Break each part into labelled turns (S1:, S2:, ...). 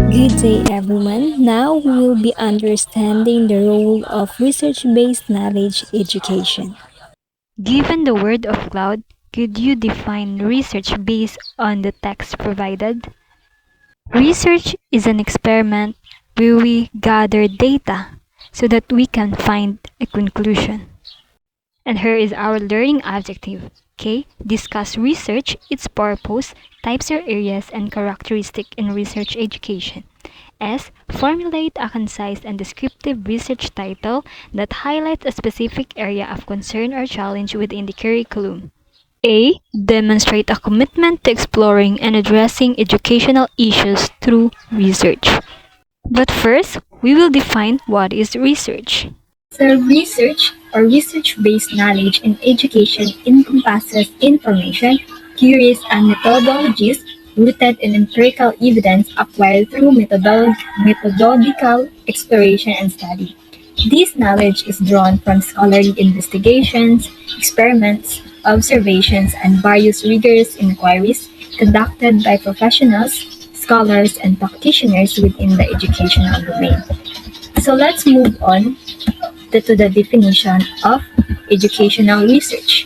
S1: Good day, everyone. Now we will be understanding the role of research based knowledge education.
S2: Given the word of cloud, could you define research based on the text provided? Research is an experiment where we gather data so that we can find a conclusion. And here is our learning objective. K. Discuss research, its purpose, types or areas, and characteristic in research education. S. Formulate a concise and descriptive research title that highlights a specific area of concern or challenge within the curriculum. A. Demonstrate a commitment to exploring and addressing educational issues through research. But first, we will define what is research.
S3: So research or research-based knowledge in education encompasses information, theories, and methodologies rooted in empirical evidence acquired through methodological exploration and study. This knowledge is drawn from scholarly investigations, experiments, observations, and various rigorous inquiries conducted by professionals, scholars, and practitioners within the educational domain. So let's move on to the definition of educational research.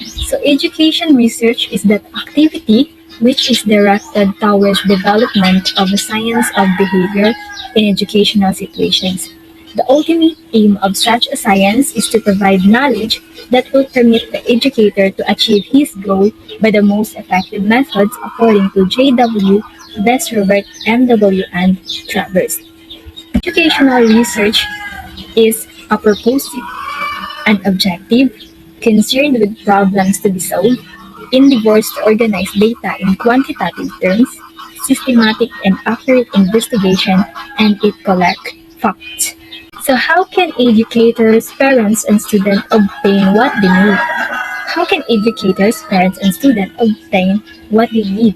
S3: So education research is that activity which is directed towards development of the science of behavior in educational situations. The ultimate aim of such a science is to provide knowledge that will permit the educator to achieve his goal by the most effective methods according to J.W. Robert M.W. and Travers. Educational research is a purposive and objective, concerned with problems to be solved, endeavors to organize data in quantitative terms, systematic and accurate investigation, and it collect facts. So how can educators, parents, and students obtain what they need? How can educators, parents, and students obtain what they need?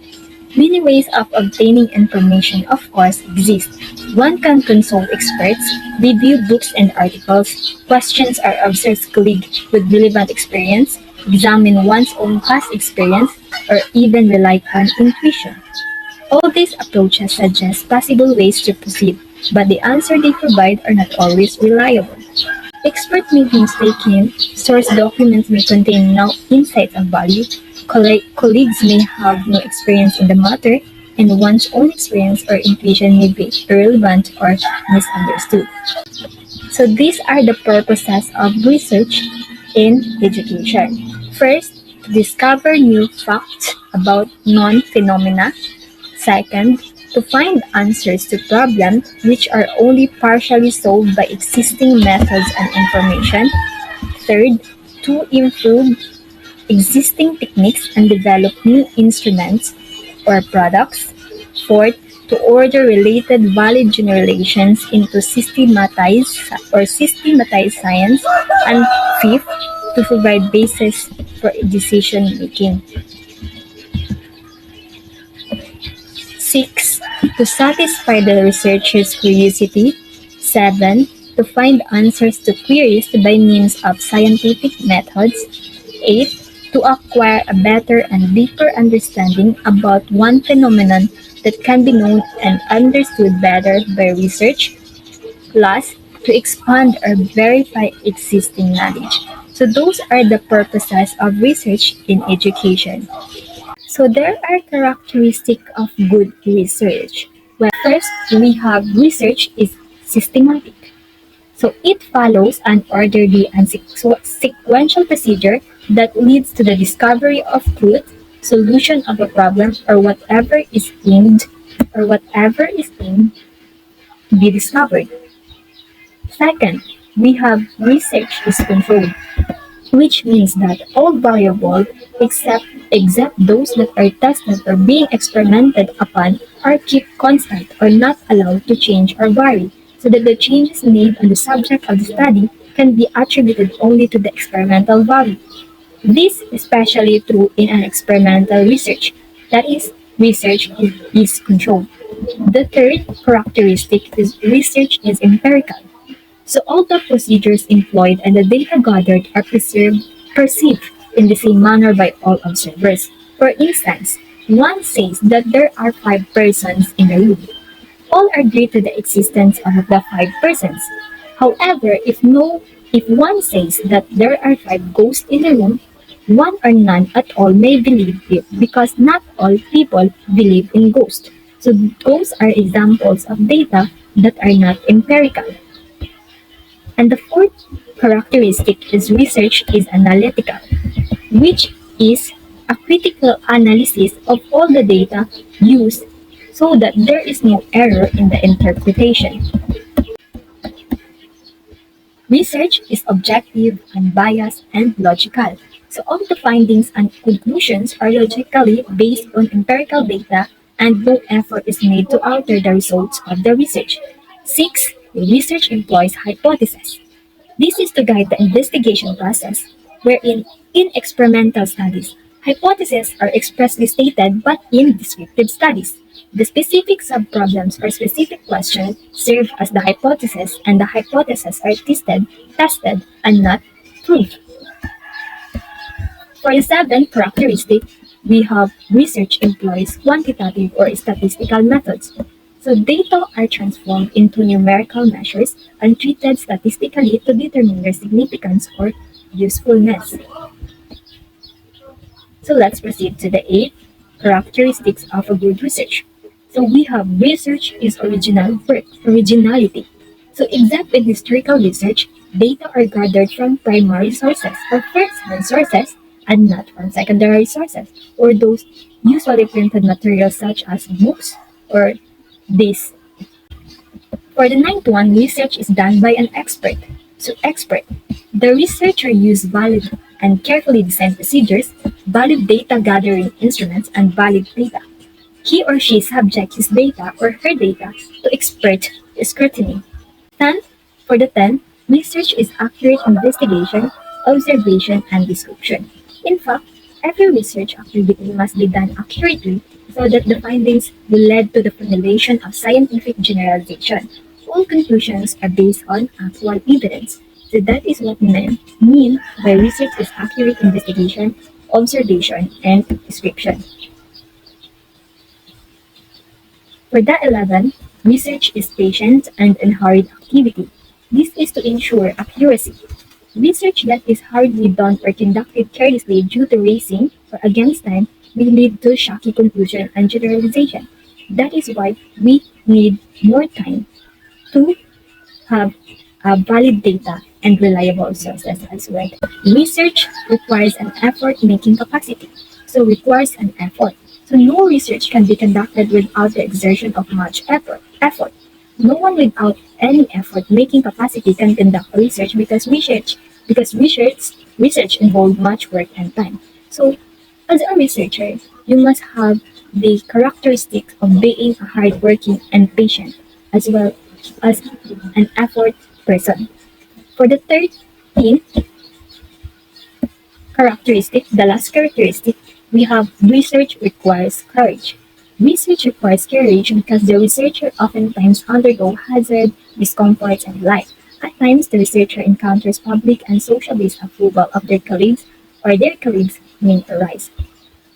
S3: Many ways of obtaining information, of course, exist. One can consult experts, review books and articles, questions or observe colleagues with relevant experience, examine one's own past experience, or even rely on intuition. All these approaches suggest possible ways to proceed, but the answers they provide are not always reliable. Experts may be mistaken, source documents may contain no insights of value, colleagues may have no experience in the matter, and one's own experience or intuition may be irrelevant or misunderstood. So these are the purposes of research in education. First, to discover new facts about known phenomena. Second, to find answers to problems which are only partially solved by existing methods and information. Third, to improve existing techniques and develop new instruments or products. Fourth, to order related valid generations into systematized science. And fifth, to provide basis for decision making. Six, to satisfy the researcher's curiosity. Seven, to find answers to queries by means of scientific methods. Eight, to acquire a better and deeper understanding about one phenomenon that can be known and understood better by research. Last, to expand or verify existing knowledge. So those are the purposes of research in education. So there are characteristics of good research. Well, first, we have research is systematic. So it follows an orderly and sequential procedure that leads to the discovery of truth, solution of a problem, or whatever is aimed to be discovered. Second, we have research is controlled, which means that all variables except those that are tested or being experimented upon are kept constant or not allowed to change or vary, so that the changes made on the subject of the study can be attributed only to the experimental value. This is especially true in an experimental research, that is, research is controlled. The third characteristic is research is empirical. So all the procedures employed and the data gathered are perceived in the same manner by all observers. For instance, one says that there are five persons in a room. All agree to the existence of the five persons. However, if one says that there are five ghosts in the room, one or none at all may believe it because not all people believe in ghosts. So ghosts are examples of data that are not empirical. And the fourth characteristic is research is analytical, which is a critical analysis of all the data used so that there is no error in the interpretation. Research is objective, unbiased, and logical. So all the findings and conclusions are logically based on empirical data and no effort is made to alter the results of the research. 6. Research employs hypotheses. This is to guide the investigation process, wherein in experimental studies, hypotheses are expressly stated but in descriptive studies. The specific subproblems or specific questions serve as the hypothesis and the hypotheses are tested and not proved. For the seventh characteristic, we have research employs quantitative or statistical methods. So data are transformed into numerical measures and treated statistically to determine their significance or usefulness. So let's proceed to the eighth characteristics of a good research. So we have research is original work, originality. So except in historical research, data are gathered from primary sources or first-hand sources and not from secondary sources or those usually printed materials such as books or this. For the ninth one, research is done by an expert. So expert, the researcher used valid and carefully designed procedures, valid data gathering instruments, and valid data. He or she subjects his data or her data to expert scrutiny. 10. For the 10, research is accurate investigation, observation, and description. In fact, every research activity must be done accurately so that the findings will lead to the formulation of scientific generalization. All conclusions are based on actual evidence. So that is what mean by research is accurate investigation, observation, and description. For the 11, research is patient and unhurried activity. This is to ensure accuracy. Research that is hurriedly done or conducted carelessly due to racing or against time may lead to shocky conclusion and generalization. That is why we need more time to have valid data and reliable sources as well. Research requires an effort-making capacity, so requires an effort. So no research can be conducted without the exertion of much effort. No one without any effort-making capacity can conduct research because research involves much work and time. So as a researcher, you must have the characteristics of being a hardworking and patient as well as an effort person. For the 13th characteristic, the last characteristic, we have research requires courage. Research requires courage because the researcher oftentimes undergo hazard, discomforts, and life. At times, the researcher encounters public and social disapproval of their colleagues or their colleagues may arise.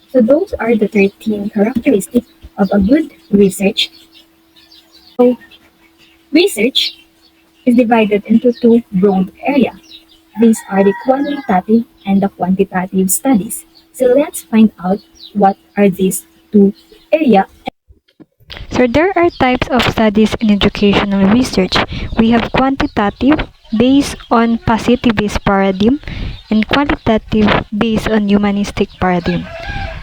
S3: So those are the 13 characteristics of a good research. So research is divided into two broad areas. These are the qualitative and the quantitative studies. So let's find out what are these two areas.
S2: So there are types of studies in educational research. We have quantitative based on positivist paradigm and qualitative based on humanistic paradigm.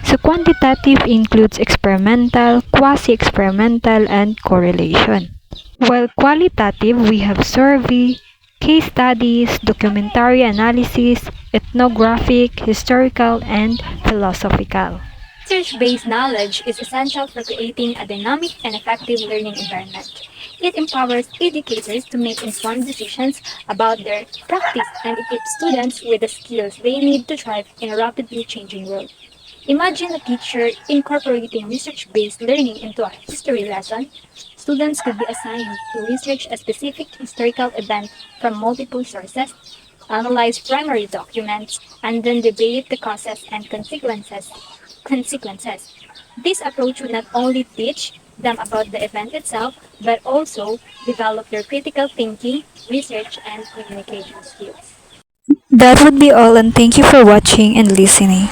S2: So quantitative includes experimental, quasi-experimental, and correlation. While qualitative, we have survey, case studies, documentary analysis, ethnographic, historical, and philosophical.
S4: Research-based knowledge is essential for creating a dynamic and effective learning environment. It empowers educators to make informed decisions about their practice and equips students with the skills they need to thrive in a rapidly changing world. Imagine a teacher incorporating research-based learning into a history lesson. Students could be assigned to research a specific historical event from multiple sources, analyze primary documents, and then debate the causes and consequences. This approach would not only teach them about the event itself, but also develop their critical thinking, research, and communication skills.
S2: That would be all, and thank you for watching and listening.